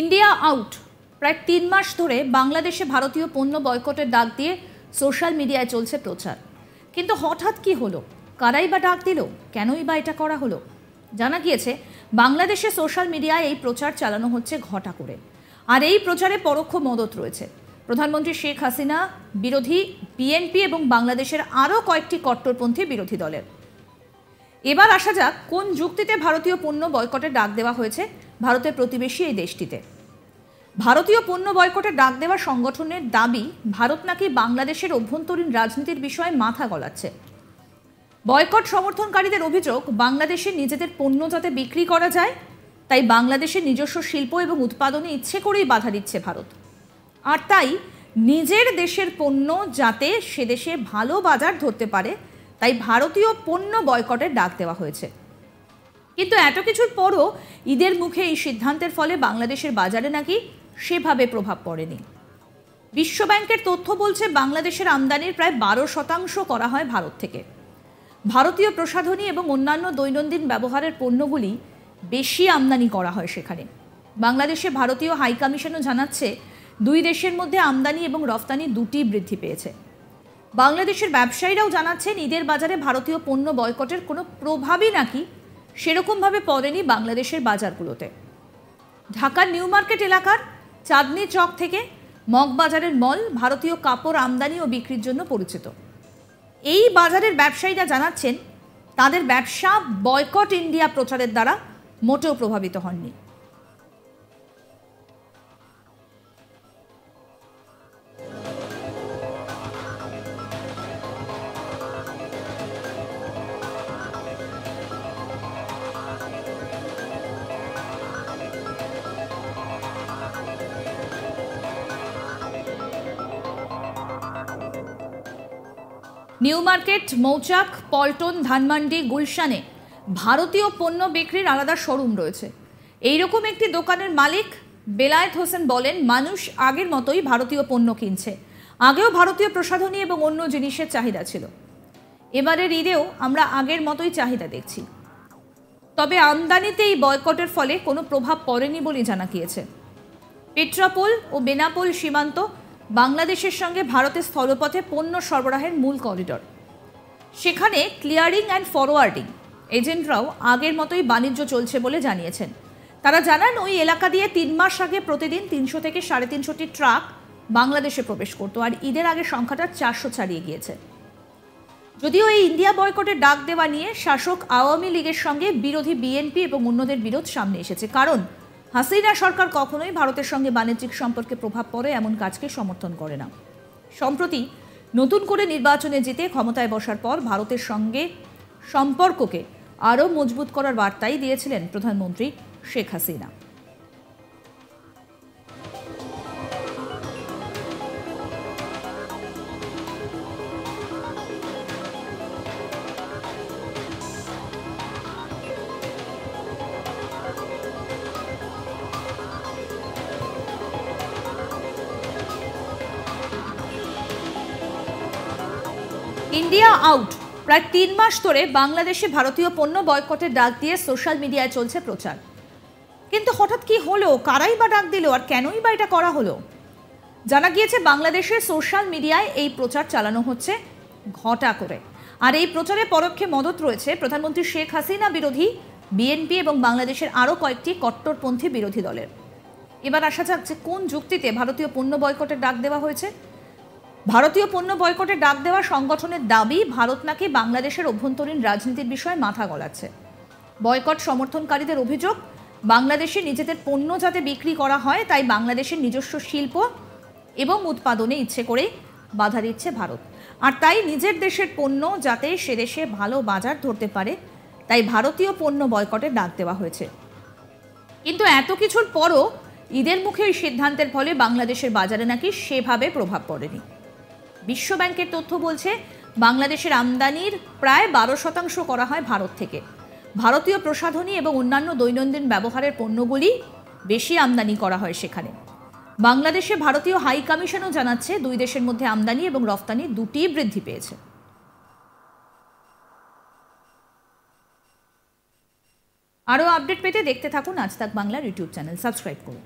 India out. প্রায় ৩ মাস ধরে বাংলাদেশে ভারতীয় পণ্য বয়কটের ডাক দিয়ে সোশ্যাল মিডিয়ায় চলছে প্রচার। কিন্তু হঠাৎ কি হলো? কারাই বা ডাক দিল? কেনই বা এটা করা হলো? জানা গিয়েছে বাংলাদেশে সোশ্যাল মিডিয়ায় এই প্রচার চালানো হচ্ছে ঘটা করে। আর এই প্রচারে পরোক্ষ মদত রয়েছে প্রধানমন্ত্রী শেখ হাসিনা বিরোধী বিএনপি এবং বাংলাদেশের আরও কয়েকটি কট্টরপন্থী বিরোধী দলের। এবার আসা যাক কোন যুক্তিতে ভারতীয় পণ্য বয়কটের ডাক দেওয়া হয়েছে ভারতের প্রতিবেশী এই দেশটিতে। ভারতীয় পণ্য বয়কটের ডাক দেওয়া সংগঠনের দাবি, ভারত নাকি বাংলাদেশের অভ্যন্তরীণ রাজনীতির বিষয়ে মাথা গলাচ্ছে। বয়কট সমর্থনকারীদের অভিযোগ, বাংলাদেশে নিজেদের পণ্য যাতে বিক্রি করা যায় তাই বাংলাদেশের নিজস্ব শিল্প এবং উৎপাদনে ইচ্ছে করেই বাধা দিচ্ছে ভারত। আর তাই নিজের দেশের পণ্য যাতে সে দেশে ভালো বাজার ধরতে পারে তাই ভারতীয় পণ্য বয়কটের ডাক দেওয়া হয়েছে। কিন্তু এত কিছুর পরও ঈদের মুখে এই সিদ্ধান্তের ফলে বাংলাদেশের বাজারে নাকি সেভাবে প্রভাব পড়েনি। বিশ্বব্যাংকের তথ্য বলছে বাংলাদেশের আমদানির প্রায় 12% করা হয় ভারত থেকে। ভারতীয় প্রসাধনী এবং অন্যান্য দৈনন্দিন ব্যবহারের পণ্যগুলি বেশি আমদানি করা হয় সেখানে। বাংলাদেশে ভারতীয় হাই কমিশনও জানাচ্ছে দুই দেশের মধ্যে আমদানি এবং রফতানি দুটি বৃদ্ধি পেয়েছে। বাংলাদেশের ব্যবসায়ীরাও জানাচ্ছেন ঈদের বাজারে ভারতীয় পণ্য বয়কটের কোনো প্রভাবই নাকি সেরকমভাবে পড়েনি বাংলাদেশের বাজারগুলোতে। ঢাকার নিউ মার্কেট এলাকার চাঁদনি চক থেকে মগবাজারের মল ভারতীয় কাপড় আমদানি ও বিক্রির জন্য পরিচিত। এই বাজারের ব্যবসায়ীরা জানাচ্ছেন তাদের ব্যবসা বয়কট ইন্ডিয়া প্রচারের দ্বারা মোটেও প্রভাবিত হননি। নিউ মার্কেট, মৌচাক, পল্টন, ধানমান্ডি, গুলশানে ভারতীয় পণ্য বিক্রির আলাদা শোরুম রয়েছে। এইরকম একটি দোকানের মালিক বেলায়েত হোসেন বলেন, মানুষ আগের মতোই ভারতীয় পণ্য কিনছে। আগেও ভারতীয় প্রসাধনী এবং অন্য জিনিসের চাহিদা ছিল। এবারের ঈদেও আমরা আগের মতোই চাহিদা দেখছি। তবে আমদানিতে এই বয়কটের ফলে কোনো প্রভাব পড়েনি বলে জানা গিয়েছে। পেট্রাপোল ও বেনাপোল সীমান্ত বাংলাদেশের সঙ্গে ভারতের স্থলপথে পণ্য সরবরাহের মূল করিডর। সেখানে ক্লিয়ারিং অ্যান্ড ফরওয়ার্ডিং এজেন্টরাও আগের মতোই বাণিজ্য চলছে বলে জানিয়েছেন। তারা জানান ওই এলাকা দিয়ে 3 মাস আগে প্রতিদিন 300 থেকে 350টি ট্রাক বাংলাদেশে প্রবেশ করত, আর ঈদের আগে সংখ্যাটা 400 ছাড়িয়ে গিয়েছে। যদিও এই ইন্ডিয়া বয়কটের ডাক দেওয়া নিয়ে শাসক আওয়ামী লীগের সঙ্গে বিরোধী বিএনপি এবং অন্যদের বিরোধ সামনে এসেছে, কারণ হাসিনা সরকার কখনোই ভারতের সঙ্গে বাণিজ্যিক সম্পর্কে প্রভাব পড়ে এমন কাজকে সমর্থন করে না। সম্প্রতি নতুন করে নির্বাচনে জিতে ক্ষমতায় বসার পর ভারতের সঙ্গে সম্পর্ককে আরও মজবুত করার বার্তাই দিয়েছিলেন প্রধানমন্ত্রী শেখ হাসিনা। India out. প্রায় 3 মাস ধরে বাংলাদেশে ভারতীয় পণ্য বয়কটের ডাক দিয়ে সোশ্যাল মিডিয়ায় চলছে প্রচার। কিন্তু হঠাৎ কি হলো? কারাই বা ডাক দিল? আর কেনই বা এটা করা হলো? জানা গিয়েছে বাংলাদেশের সোশ্যাল মিডিয়ায় এই প্রচার চালানো হচ্ছে ঘটা করে। আর এই প্রচারে পরোক্ষে মদত রয়েছে প্রধানমন্ত্রী শেখ হাসিনা বিরোধী বিএনপি এবং বাংলাদেশের আরও কয়েকটি কট্টরপন্থী বিরোধী দলের। এবার আসা যাক যে কোন যুক্তিতে ভারতীয় পণ্য বয়কটের ডাক দেওয়া হয়েছে। ভারতীয় পণ্য বয়কটের ডাক দেওয়া সংগঠনের দাবি, ভারত নাকি বাংলাদেশের অভ্যন্তরীণ রাজনীতির বিষয়ে মাথা গলাচ্ছে। বয়কট সমর্থনকারীদের অভিযোগ, বাংলাদেশে নিজেদের পণ্য যাতে বিক্রি করা হয় তাই বাংলাদেশের নিজস্ব শিল্প এবং উৎপাদনে ইচ্ছে করে বাধা দিচ্ছে ভারত। আর তাই নিজের দেশের পণ্য যাতে সে দেশে ভালো বাজার ধরতে পারে তাই ভারতীয় পণ্য বয়কটের ডাক দেওয়া হয়েছে। কিন্তু এত কিছুর পরও ঈদের মুখে এই সিদ্ধান্তের ফলে বাংলাদেশের বাজারে নাকি সেভাবে প্রভাব পড়েনি। বিশ্বব্যাংকের তথ্য বলছে বাংলাদেশের আমদানির প্রায় 12% করা হয় ভারত থেকে। ভারতীয় প্রসাধনী এবং অন্যান্য দৈনন্দিন ব্যবহারের পণ্যগুলি বেশি আমদানি করা হয় সেখানে। বাংলাদেশে ভারতীয় হাই কমিশনও জানাচ্ছে দুই দেশের মধ্যে আমদানি এবং রফতানি দুটিই বৃদ্ধি পেয়েছে। আরও আপডেট পেতে দেখতে থাকুন আজ তাক বাংলার ইউটিউব চ্যানেল, সাবস্ক্রাইব করুন।